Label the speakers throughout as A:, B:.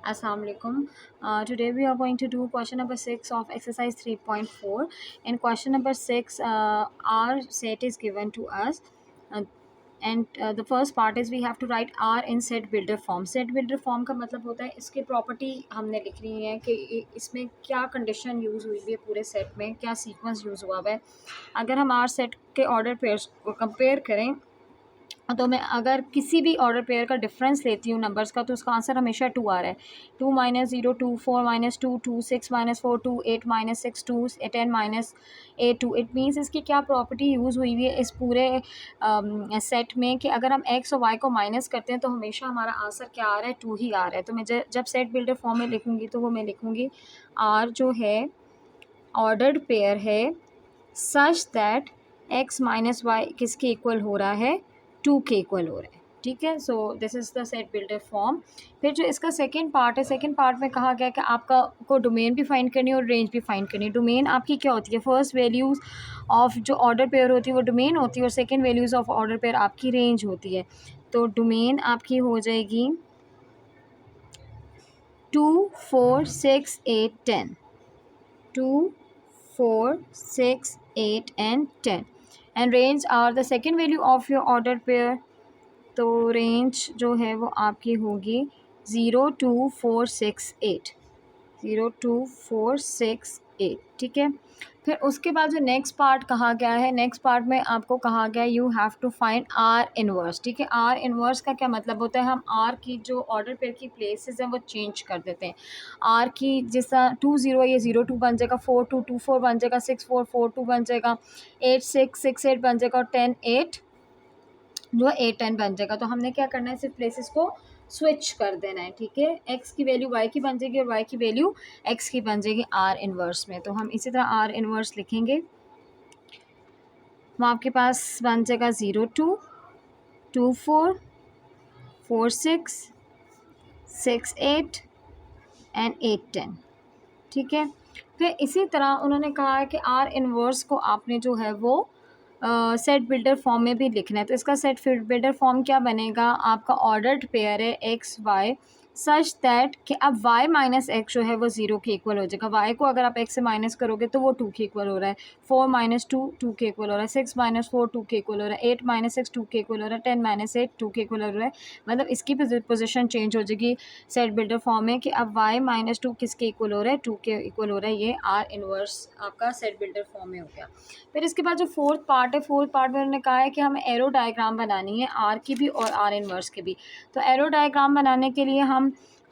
A: Assalamu alaikum. Today we are going to do question number 6 of exercise 3.4. In question number 6, R set is given to us. Uh, and the first part is we have to write R in set builder form. Set builder form का मतलब होता है इसकी property हमने लिखनी है कि इसमें क्या कंडीशन यूज़ हुई है, पूरे सेट में क्या सीक्वेंस यूज़ हुआ है. अगर हम R सेट के ऑर्डर पेयर्स को कंपेयर करें तो मैं अगर किसी भी ऑर्डर पेयर का डिफरेंस लेती हूँ नंबर्स का, तो उसका आंसर हमेशा 2 आ रहा है. 2 - 0 2 4 - 2 2 6 - 4 2 8 - 6 2 10 - 8 2. इट मीन्स इसकी क्या प्रॉपर्टी यूज़ हुई हुई है इस पूरे सेट में कि अगर हम एक्स और वाई को माइनस करते हैं तो हमेशा हमारा आंसर क्या आ रहा है, 2 ही आ रहा है. तो मैं जब सेट बिल्डर फॉर्म में लिखूँगी तो वो मैं लिखूँगी आर जो है ऑर्डर्ड पेयर है such that x minus y किसके इक्वल हो रहा है, 2 के इक्वल हो रहा है. ठीक है. So this is the set builder form. फिर जो इसका सेकंड पार्ट है, सेकंड पार्ट में कहा गया कि आपका को डोमेन भी फाइंड करनी है और रेंज भी फाइंड करनी है. डोमेन आपकी क्या होती है, फर्स्ट वैल्यूज़ ऑफ जो ऑर्डर पेयर होती है वो डोमेन होती है और second values of order pair आपकी रेंज होती है. तो डोमेन आपकी हो जाएगी 2 4 6 8 10. 2 4 6 8 and 10. And range are the second value of your ordered pair. तो रेंज जो है वो आपकी होगी 0 2 4 6 8. 0 2 4 6 8. ठीक है. फिर उसके बाद जो नेक्स्ट पार्ट कहा गया है, नेक्स्ट पार्ट में आपको कहा गया you have to find R inverse. ठीक है. आर इनवर्स का क्या मतलब होता है, हम आर की जो ऑर्डर पेयर की प्लेसेस हैं वो चेंज कर देते हैं. आर की जैसा 2 0 है, ये 0 2 बन जाएगा, 4 2 2 4 बन जाएगा, 6 4 4 2 बन जाएगा, 8 6 6 8 बन जाएगा और 10 8 जो 8 10 बन जाएगा. तो हमने क्या करना है, सिर्फ प्लेसेस को स्विच कर देना है. ठीक है. एक्स की वैल्यू वाई की बन जाएगी और वाई की वैल्यू एक्स की बन जाएगी आर इनवर्स में. तो हम इसी तरह आर इनवर्स लिखेंगे. वो आपके पास बन जाएगा 0 2 2 4 4 6 6 8 एंड 8 10. ठीक है. फिर इसी तरह उन्होंने कहा है कि आर इनवर्स को आपने जो है वो सेट बिल्डर फॉर्म में भी लिखना है. तो इसका सेट बिल्डर फॉर्म क्या बनेगा, आपका ऑर्डर्ड पेयर है एक्स वाई सच दैट कि अब y माइनस एक्स जो है वो 0 के इक्वल हो जाएगा. y को अगर आप x से माइनस करोगे तो वो 2 के इक्वल हो रहा है, 4 - 2 2 के इक्वल हो रहा है, 6 - 4 2 के इक्वल हो रहा है, 8 - 6 2 के इक्वल हो रहा है, 10 - 8 2 के इक्वल हो रहा है. मतलब इसकी पोजीशन चेंज हो जाएगी सेट बिल्डर फॉर्म में कि अब y - 2 किसके इक्वल हो रहा है, 2 के इक्वल हो रहा है. ये आर इनवर्स आपका सेट बिल्डर फॉर्म में हो गया. फिर इसके बाद जो फोर्थ पार्ट है, फोर्थ पार्ट में उन्होंने कहा है कि हमें एरो डायग्राम बनानी है आर की भी और आर इनवर्स की भी. तो एरो डायग्राम बनाने के लिए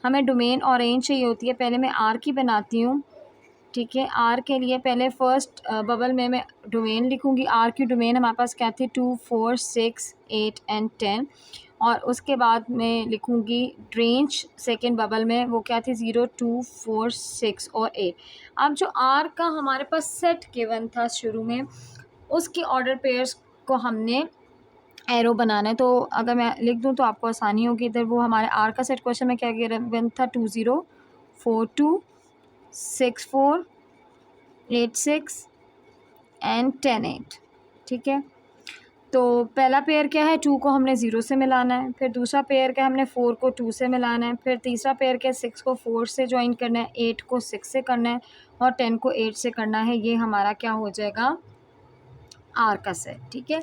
A: हमें डोमेन और रेंज चाहिए होती है. पहले मैं आर की बनाती हूँ. ठीक है. आर के लिए पहले फर्स्ट बबल में मैं डोमेन लिखूँगी. आर की डोमेन हमारे पास क्या थी, 2 4 6 8 एंड 10. और उसके बाद मैं लिखूँगी रेंज सेकेंड बबल में, वो क्या थी 0 2 4 6 और 8. अब जो आर का हमारे पास सेट गिवन था शुरू में, उसकी ऑर्डर पेयर्स को हमने एरो बनाना है. तो अगर मैं लिख दूं तो आपको आसानी होगी. इधर वो हमारे आर का सेट क्वेश्चन में क्या गिवन था, 2 0 4 2 6 4 8 6 एंड 10 8. ठीक है. तो पहला पेयर क्या है, 2 को हमने 0 से मिलाना है. फिर दूसरा पेयर क्या है, हमने 4 को 2 से मिलाना है. फिर तीसरा पेयर क्या है, 6 को 4 से ज्वाइन करना है, 8 को 6 से करना है और 10 को 8 से करना है. ये हमारा क्या हो जाएगा, आर का सेट. ठीक है.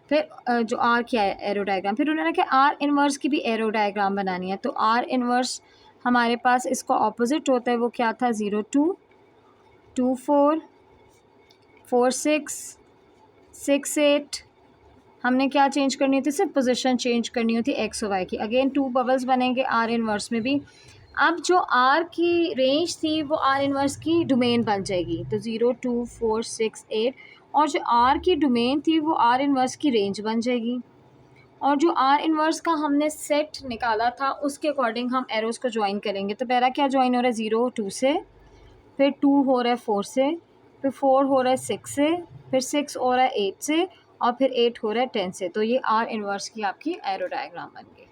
A: फिर जो आर क्या है, एरो डायग्राम. फिर उन्होंने कहा आर इनवर्स की भी एरो डायग्राम बनानी है. तो आर इनवर्स हमारे पास इसका ऑपोजिट होता है, वो क्या था 0 2 2 4 4 6 6 8. हमने क्या चेंज करनी होती है, सिर्फ पोजीशन चेंज करनी होती है एक्स और वाई की. अगेन 2 बबल्स बनेंगे आर इनवर्स में भी. अब जो आर की रेंज थी वो आर इनवर्स की डोमेन बन जाएगी. तो 0 2 4 6 8. और जो आर की डोमेन थी वो आर इनवर्स की रेंज बन जाएगी. और जो आर इनवर्स का हमने सेट निकाला था उसके अकॉर्डिंग हम एरोज़ को ज्वाइन करेंगे. तो पहला क्या ज्वाइन हो रहा है 0 2 से, फिर 2 हो रहा है 4 से, फिर 4 हो रहा है 6 से, फिर 6 हो रहा है 8 से और फिर 8 हो रहा है 10 से. तो ये आर इनवर्स की आपकी एरो डायग्राम बन गई.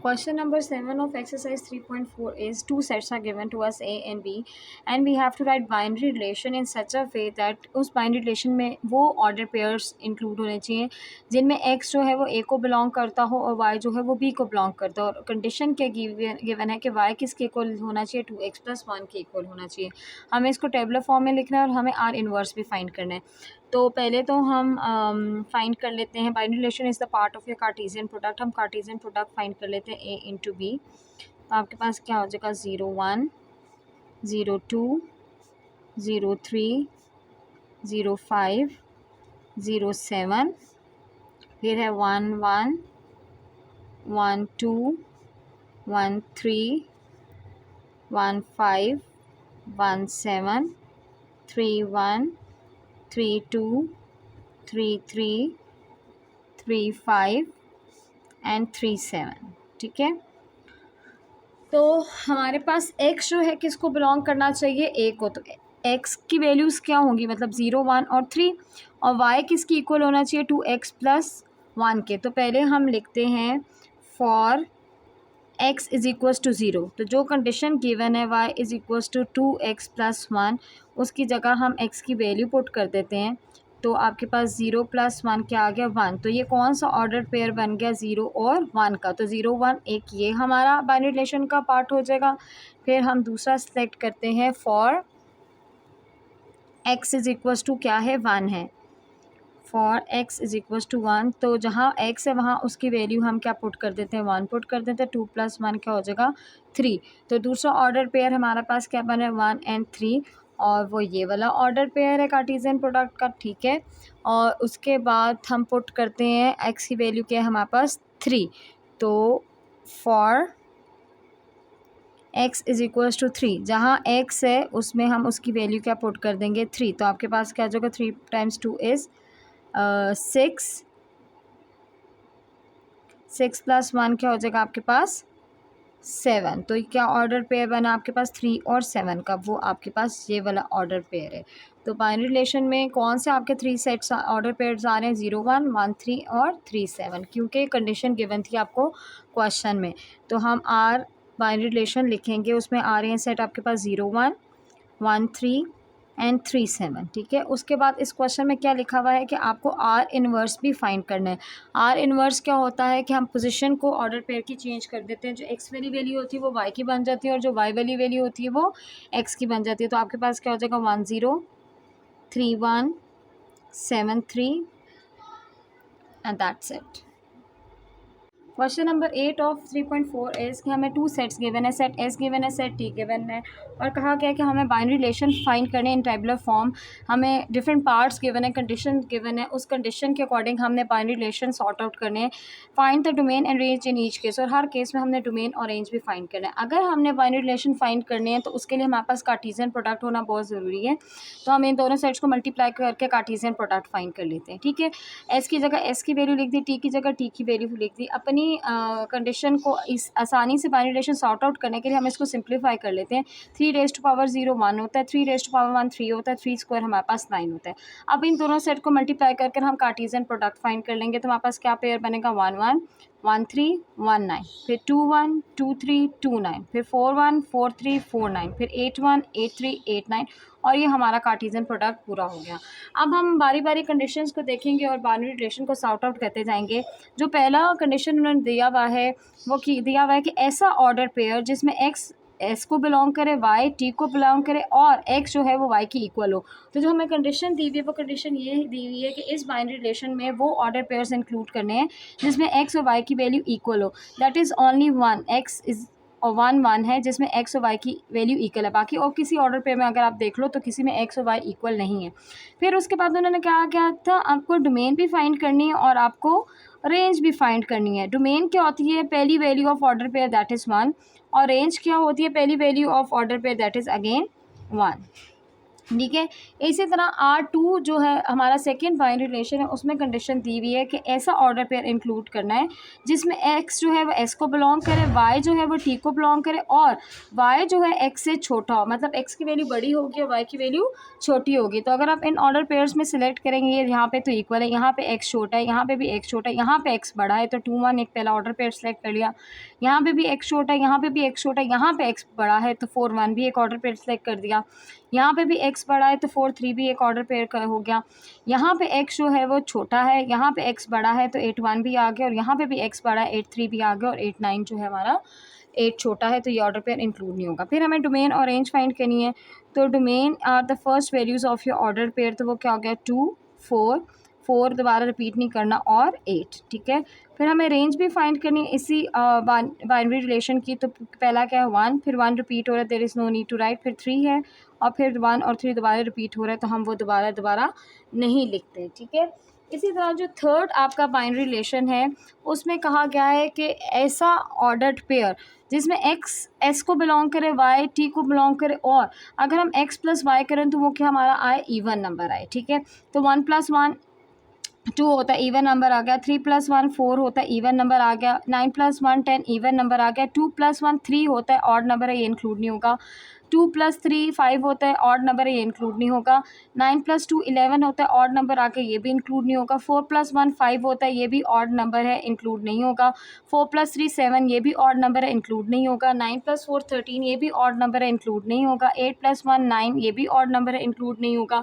A: Question number 7 of exercise 3.4 is two sets are given to us A and B and we have to write binary relation in such a way that उस binary relation में वो order pairs include होने चाहिए जिनमें X जो है वो A को belong करता हो और Y जो है वो B को belong करता हो और condition क्या given है कि Y किसके equal होना चाहिए 2x plus 1 के equal होना चाहिए. हमें इसको टेबलर फॉर्म में लिखना है और हमें R इन्वर्स भी फाइंड करना है. तो पहले तो हम फाइंड कर लेते हैं binary relation is the part of your Cartesian product. हम कार्टेशियन प्रोडक्ट फाइंड कर लेते हैं A इंटू बी. तो आपके पास क्या हो जाएगा 0 1 0 2 0 3 0 5 0 7. फिर है 1 1 1 2 1 3 1 5 1 7 3 1 3 2 3 3 3 5 एंड 3 7. ठीक है. तो हमारे पास x जो है किसको बिलोंग करना चाहिए A को. तो x की वैल्यूज़ क्या होंगी मतलब 0 1 और 3 और y किसकी इक्वल होना चाहिए 2x प्लस 1 के. तो पहले हम लिखते हैं for x is equals to 0. तो जो कंडीशन गिवन है y is equals to 2x plus 1 उसकी जगह हम x की वैल्यू पुट कर देते हैं. तो आपके पास 0 प्लस 1 क्या आ गया 1. तो ये कौन सा ऑर्डर पेयर बन गया 0 और 1 का. तो 0 1 एक ये हमारा बाइनरी रिलेशन का पार्ट हो जाएगा. फिर हम दूसरा सेलेक्ट करते हैं for x is equals to क्या है 1 है. For x is equals to 1 तो जहाँ x है वहाँ उसकी वैल्यू हम क्या पुट कर देते हैं 1 पुट कर देते हैं. 2 प्लस 1 क्या हो जाएगा 3. तो दूसरा ऑर्डर पेयर हमारे पास क्या बना है 1 एंड 3 और वो ये वाला ऑर्डर पेयर है कार्टेशियन प्रोडक्ट का. ठीक है. और उसके बाद हम पुट करते हैं x की वैल्यू क्या है हमारे पास 3. तो for x is equals to 3 जहाँ x है उसमें हम उसकी वैल्यू क्या पुट कर देंगे 3. तो आपके पास क्या हो जाएगा 3 टाइम्स 2 इज़ 6 प्लस 1 क्या हो जाएगा आपके पास 7. तो क्या ऑर्डर पेयर बना आपके पास 3 और 7 का. वो आपके पास ये वाला ऑर्डर पेयर है. तो बाइनरी रिलेशन में कौन से आपके 3 सेट्स ऑर्डर पेयर्स आ रहे हैं 0 1 1 3 और 3 7 क्योंकि कंडीशन गिवन थी आपको क्वेश्चन में. तो हम आर बाइनरी रिलेशन लिखेंगे उसमें आ रहे हैं सेट आपके पास 0 1 1 3 एंड 3 7. ठीक है. उसके बाद इस क्वेश्चन में क्या लिखा हुआ है कि आपको आर इन्वर्स भी फाइंड करना है. आर इन्वर्स क्या होता है कि हम पोजीशन को ऑर्डर पेयर की चेंज कर देते हैं. जो एक्स वाली वैल्यू होती है वो वाई की बन जाती है और जो वाई वाली वैल्यू होती है वो एक्स की बन जाती है. तो आपके पास क्या हो जाएगा 1 0 3 1 7 3 and that's it. Question number 8 of 3.4 is कि हमें 2 सेट्स गिवन है. सेट एस गिवन है सेट टी गिवन है और कहा गया है कि हमें बाइनरी रिलेशन फाइंड करने इन टेबुलर फॉर्म. हमें डिफरेंट पार्ट्स गिवन है कंडीशन गिवन है उस कंडीशन के अकॉर्डिंग हमने बाइनरी रिलेशन सॉर्ट आउट करने हैं. Find the domain and range in each case और हर केस में हमने डोमेन और रेंज भी फाइंड करना है. अगर हमने बाइनरी रिलेशन फाइंड करने हैं तो उसके लिए हमारे पास कार्टेशियन प्रोडक्ट होना बहुत ज़रूरी है. तो हम इन दोनों सेट्स को मल्टीप्लाई करके कार्टेशियन प्रोडक्ट फाइंड कर लेते हैं. ठीक है. एस की जगह एस की वैल्यू लिख दी टी की जगह टी की वैल्यू लिख दी. अपनी कंडीशन को इस आसानी से बाइनरी रिलेशन सॉर्ट आउट करने के लिए हम इसको सिंप्लीफाई कर लेते हैं. 3 रेज़ टू पावर 0 1 होता है. 3 रेज़ टू पावर 1 3 होता है. 3 स्क्वायर हमारे पास 9 होता है. अब इन दोनों सेट को मल्टीप्लाई करके हम कार्टेशियन प्रोडक्ट फाइंड कर लेंगे. तो हमारे पास क्या पेयर बनेगा 1 1 1 3 1 9 फिर 2 1 2 3 2 9 फिर 4 1 4 3 4 9 फिर 8 1 8 3 8 9 और ये हमारा कार्टेशियन प्रोडक्ट पूरा हो गया. अब हम बारी बारी कंडीशंस को देखेंगे और बाइनरी रिलेशन को सॉर्ट आउट करते जाएंगे. जो पहला कंडीशन उन्होंने दिया हुआ है वो दिया हुआ है कि ऐसा ऑर्डर पेयर जिसमें एक्स एस को बिलोंग करे वाई टी को बिलोंग करे और एक्स जो है वो वाई की इक्वल हो. तो जो हमें कंडीशन दी हुई है वो कंडीशन ये दी हुई है कि इस बाइनरी रिलेशन में वो ऑर्डर पेयर्स इंक्लूड करने हैं जिसमें एक्स और वाई की वैल्यू इक्वल हो. That is only one x is और 1 1 है जिसमें एक्स और वाई की वैल्यू इक्वल है. बाकी और किसी ऑर्डर पेयर में अगर आप देख लो तो किसी में एक्स और वाई इक्वल नहीं है. फिर उसके बाद उन्होंने क्या किया था आपको डोमेन भी फाइंड करनी है और आपको रेंज भी फाइंड करनी है. डोमेन क्या होती है पहली value of order pair that is 1 और रेंज क्या होती है पहली value of order pair that is again 1. ठीक है। इसी तरह R2 जो है हमारा सेकेंड बाइनरी रिलेशन है, उसमें कंडीशन दी हुई है कि ऐसा ऑर्डर पेयर इंक्लूड करना है जिसमें X जो है वो S को बिलोंग करे, Y जो है वो T को बिलोंग करे और Y जो है X से छोटा हो, मतलब X की वैल्यू बड़ी होगी और Y की वैल्यू छोटी होगी। तो अगर आप इन ऑर्डर पेयर्स में सिलेक्ट करेंगे, ये यहाँ पे तो इक्वल है, यहाँ पे X छोटा है, यहाँ पे भी X छोटा है, यहाँ पे X बड़ा है, तो 2 1 एक पहला ऑर्डर पेयर सेलेक्ट कर लिया। यहाँ पे भी X छोटा है, यहाँ पे भी X छोटा है, यहाँ पे X बड़ा है, तो 4 1 भी एक ऑर्डर पेयर सेलेक्ट कर दिया। यहाँ पे भी X बड़ा है तो 4 3 भी एक ऑर्डर पेयर का हो गया। यहाँ पे X जो है वो छोटा है, यहाँ पे X बड़ा है तो 8 1 भी आ गया, और यहाँ पे भी X बड़ा है 8 3 भी आ गया, और 8 9 जो है हमारा 8 छोटा है, तो ये ऑर्डर पेयर इंक्लूड नहीं होगा। फिर हमें डोमेन और रेंज फाइंड करनी है। तो domain are the first values of your order pair, तो वो क्या हो गया 2 4 दोबारा रिपीट नहीं करना, और 8। ठीक है। फिर हमें रेंज भी फाइंड करनी है इसी बाइनरी रिलेशन की। तो पहला क्या है 1, फिर 1 रिपीट हो रहा है, there is no need to write, फिर 3 है, और फिर 1 और 3 दोबारा रिपीट हो रहा है, तो हम वो दोबारा नहीं लिखते। ठीक है। इसी तरह जो थर्ड आपका बाइनरी रिलेशन है, उसमें कहा गया है कि ऐसा ऑर्डर्ड पेयर जिसमें x s को बिलोंग करे, y t को बिलोंग करे, और अगर हम x प्लस y करें तो वो क्या हमारा आए, इवन नंबर आए। ठीक है। तो 1 + 1 2 होता है, इवन नंबर आ गया। 3 + 1 4 होता है, इवन नंबर आ गया। 9 + 1 10, इवन नंबर आ गया। 2 + 1 3 होता है, ऑड नंबर है, ये इंक्लूड नहीं होगा। 2 + 3 5 होता है, ऑड नंबर है, ये इंक्लूड नहीं होगा। 9 + 2 11 होता है, ऑड नंबर आके ये भी इंक्लूड नहीं होगा। 4 + 1 5 होता है, ये भी ऑड नंबर है, इंक्लूड नहीं होगा। 4 + 3 7, ये भी ऑड नंबर है, इंक्लूड नहीं होगा। 9 + 4 13, ये भी ऑड नंबर है, इंक्लूड नहीं होगा। 8 + 1 9, ये भी ऑड नंबर है, इंक्लूड नहीं होगा।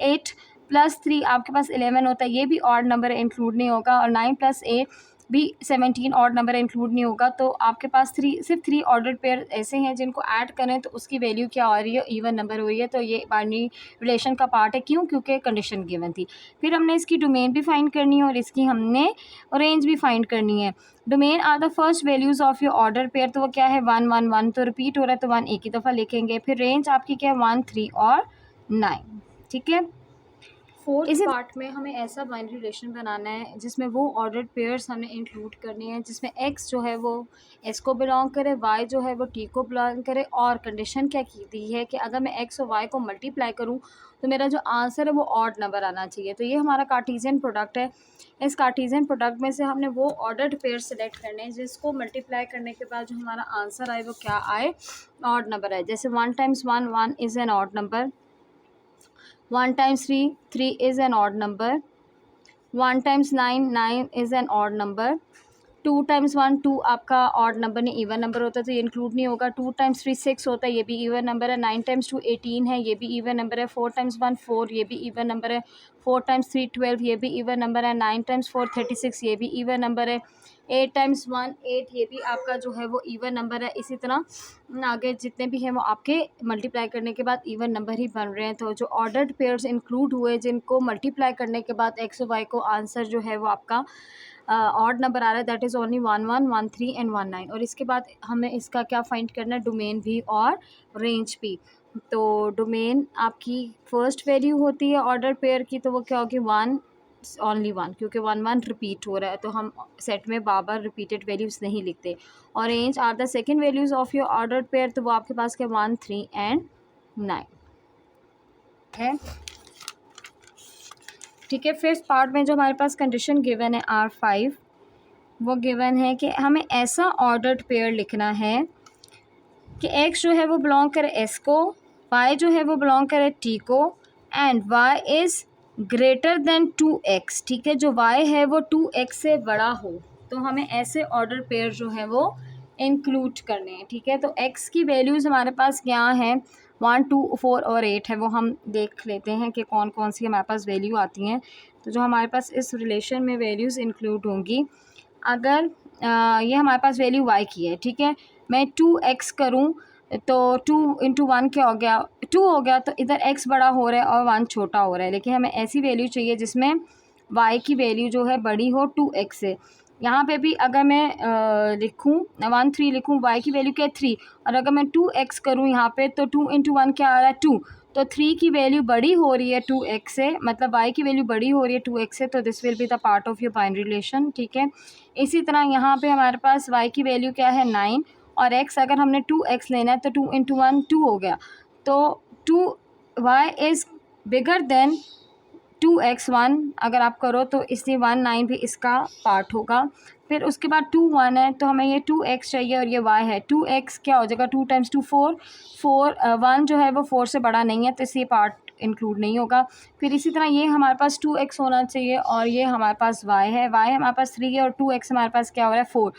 A: 8 + 3 आपके पास 11 होता है, ये भी ऑड नंबर है, इंक्लूड नहीं होगा। और 9 + 8 भी 17 ऑड नंबर है, इंक्लूड नहीं होगा। तो आपके पास सिर्फ 3 ऑर्डर्ड पेयर ऐसे हैं जिनको ऐड करें तो उसकी वैल्यू क्या हो रही है, इवन नंबर हो रही है। तो ये बाइनरी रिलेशन का पार्ट है। क्यों? क्योंकि कंडीशन गिवन थी। फिर हमने इसकी डोमेन भी फाइंड करनी है और इसकी हमने रेंज भी फाइंड करनी है। Domain are the first values of your order pair, तो वो क्या है 1 1 1, तो रिपीट हो रहा है तो 1 एक ही दफ़ा लिखेंगे। फिर रेंज आपकी क्या है 1 3 और 9। ठीक है। इस पार्ट में हमें ऐसा बाइनरी रिलेशन बनाना है जिसमें वो ऑर्डर्ड पेयर्स हमें इंक्लूड करने हैं, जिसमें x जो है वो s को बिलोंग करे, y जो है वो t को बिलोंग करे, और कंडीशन क्या की दी है कि अगर मैं x और y को मल्टीप्लाई करूं तो मेरा जो आंसर है वो ऑड नंबर आना चाहिए। तो ये हमारा कार्टेशियन प्रोडक्ट है। इस कार्टेशियन प्रोडक्ट में से हमने वो ऑर्डर्ड पेयर सेलेक्ट करने हैं जिसको मल्टीप्लाई करने के बाद जो हमारा आंसर आए वो क्या आए, ऑड नंबर आए। जैसे 1 × 1 1 is an odd number, 1 × 3 3 is an odd number, 1 × 9 9 is an odd number, 2 × 1 2 आपका ऑड नंबर नहीं इवन नंबर होता है, तो ये इंक्लूड नहीं होगा। 2 × 3 6 होता है, ये भी इवन नंबर है। 9 × 2 18 है, ये भी इवन नंबर है। 4 × 1 4, ये भी इवन नंबर है। 4 × 3 12, ये भी इवन नंबर है। 9 × 4 36, ये भी इवन नंबर है। 8 × 1 8, ये भी आपका जो है वो इवन नंबर है। इसी तरह आगे जितने भी हैं वो आपके मल्टीप्लाई करने के बाद इवन नंबर ही बन रहे हैं। तो जो ऑर्डर्ड पेयर्स इंक्लूड हुए जिनको मल्टीप्लाई करने के बाद एक्स और वाई को आंसर जो है वो आपका ऑड नंबर आ रहा है, दैट इज़ ओनली 1 1 1 3 एंड 1 9। और इसके बाद हमें इसका क्या फाइंड करना है, डोमेन भी और रेंज भी। तो डोमेन आपकी फर्स्ट वैल्यू होती है ऑर्डर पेयर की, तो वो क्या होगी 1 ओनली 1, क्योंकि 1 1 रिपीट हो रहा है तो हम सेट में बार बार रिपीटेड वैल्यूज़ नहीं लिखते। और range are the second values of your order pair, तो वो आपके पास क्या 1 3 एंड 9 है। ठीक है। फिफ्थ पार्ट में जो हमारे पास कंडीशन गिवन है R5, वो गिवन है कि हमें ऐसा ऑर्डर्ड पेयर लिखना है कि x जो है वो बिलोंग करे s को, y जो है वो बिलोंग करे t को, and y is greater than 2x। ठीक है। जो y है वो 2x से बड़ा हो, तो हमें ऐसे ऑर्डर पेयर जो है वो इंक्लूड करने हैं। ठीक है। तो x की वैल्यूज़ हमारे पास क्या हैं, 1 2 4 और 8 है। वो हम देख लेते हैं कि कौन कौन सी हमारे पास वैल्यू आती हैं। तो जो हमारे पास इस रिलेशन में वैल्यूज़ इंक्लूड होंगी, अगर ये हमारे पास वैल्यू y की है, ठीक है, मैं 2x करूँ तो 2 × 1 क्या हो गया 2 हो गया, तो इधर x बड़ा हो रहा है और 1 छोटा हो रहा है। लेकिन हमें ऐसी वैल्यू चाहिए जिसमें y की वैल्यू जो है बड़ी हो 2x से। यहाँ पे भी अगर मैं लिखूँ 1 3 लिखूँ, y की वैल्यू क्या है 3, और अगर मैं 2x करूँ यहाँ पे तो 2 × 1 क्या आ रहा है 2, तो 3 की वैल्यू बड़ी हो रही है 2x से, मतलब y की वैल्यू बड़ी हो रही है 2x से, तो this will be the part of your binary relation. ठीक है। इसी तरह यहाँ पे हमारे पास y की वैल्यू क्या है 9, और x अगर हमने 2x लेना है तो 2 × 1 2 हो गया, तो 2 y is bigger than 2x1 अगर आप करो तो इसलिए 1 9 भी इसका पार्ट होगा। फिर उसके बाद 2 1 है तो हमें ये 2x चाहिए और ये y है। 2x क्या हो जाएगा, 2 टाइम्स 2 4 4 1 जो है वो 4 से बड़ा नहीं है तो इसलिए पार्ट इंक्लूड नहीं होगा। फिर इसी तरह ये हमारे पास 2x होना चाहिए और ये हमारे पास y है। y हमारे पास 3 है और 2x हमारे पास क्या हो रहा है 4,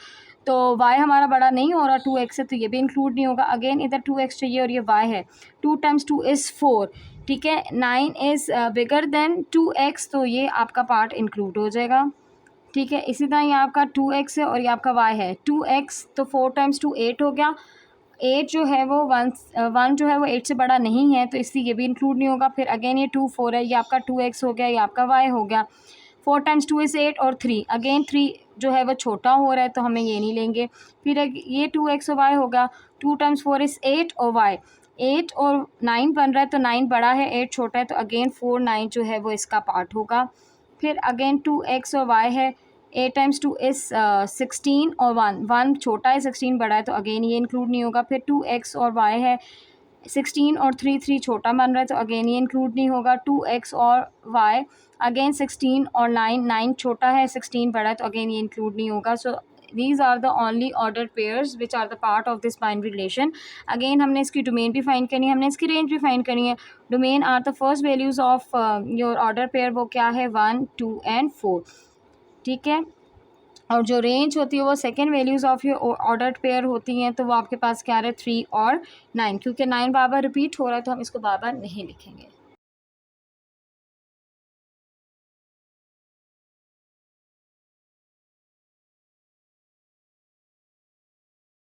A: तो y हमारा बड़ा नहीं हो रहा 2x है तो ये भी इंक्लूड नहीं होगा। अगेन इधर 2x चाहिए और ये y है। 2 टाइम्स 2 इज़ 4, ठीक है। 9 इज़ बिगर देन 2x तो ये आपका पार्ट इंक्लूड हो जाएगा, ठीक है। इसी तरह ये आपका 2x है और ये आपका y है। 2x तो 4 टाइम्स 2 8 हो गया। 8 जो है वो 1 जो है वो 8 से बड़ा नहीं है तो इसलिए ये भी इंक्लूड नहीं होगा। फिर अगेन ये 2 4 है, ये आपका 2x हो गया, ये आपका y हो गया। 4 टाइम्स 2 इज़ 8 और 3 अगेन 3 जो है वो छोटा हो रहा है तो हमें ये नहीं लेंगे। फिर ये 2x और y होगा। 2 टाइम्स 4 इज़ 8 और y 8 और 9 बन रहा है तो 9 बड़ा है 8 छोटा है तो अगेन 4 9 जो है वो इसका पार्ट होगा। फिर अगेन 2x और y है। 8 टाइम्स 2 इज़ 16 और 1 छोटा है 16 बड़ा है तो अगेन ये इंक्लूड नहीं होगा। फिर 2x और y है। 16 और 3 छोटा बन रहा है तो अगेन ये इंक्लूड नहीं होगा। 2x और y अगेन 16 और 9 छोटा है 16 बड़ा है तो अगेन ये इंक्लूड नहीं होगा। सो these are the only ordered pairs which are the part of this binary relation. Again हमने इसकी डोमेन भी फाइंड करनी है, हमने इसकी रेंज भी फाइंड करनी है। Domain are the first values of your order pair, वो क्या है 1 2 एंड 4, ठीक है। और जो रेंज होती है वो second values of your ordered pair होती हैं, तो वो आपके पास क्या है 3 और 9, क्योंकि 9 बार बार रिपीट हो रहा है तो हम इसको बार बार नहीं लिखेंगे।